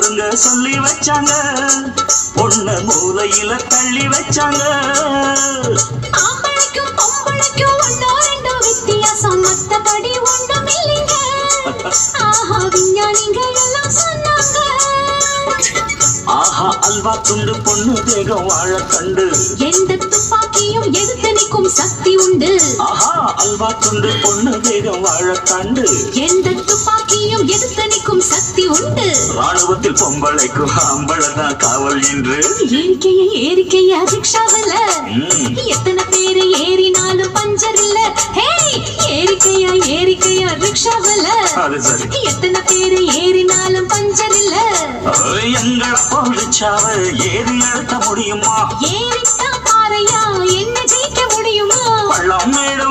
நொறுங்க சொல்லி வச்சாங்க பொண்ண மூலையில தள்ளி வச்சாங்க ஆம்பளைக்கும் பொம்பளைக்கும் ஒன்னோ ரெண்டோ வித்தியாசம் மத்தபடி ஒன்றும் இல்லைங்க ஆஹா விஞ்ஞானிங்க எல்லாம் சொன்னாங்க ஆஹா அல்வா துண்டு பொண்ணு தேகம் வாழ கண்டு எந்த துப்பாக்கியும் எதிர்த்து நிற்கும் சக்தி உண்டு ஆஹா அல்வா துண்டு பொண்ணு தேகம் வாழ கண்டு எந்த துப்பாக்கியும் எதிர்த்து நிற்கும் சக்தி உண்டு ராணுவத்தில் பொம்பளைக்கும் ஆம்பளதான் காவல் என்று ஏறிக்கையா ரிக்ஷாவில எத்தனை பேரு ஏறினாலும் பஞ்சர் இல்ல ஏறிக்கையா ரிக்ஷாவில அது சரி எத்தனை பேரு ஏறினாலும் பஞ்சர் இல்ல எங்களை போலிச்சாவ ஏறி எடுக்க முடியுமா ஏறித்தான் பாறையா என்ன ஜெயிக்க முடியுமா பள்ளம் மேடும்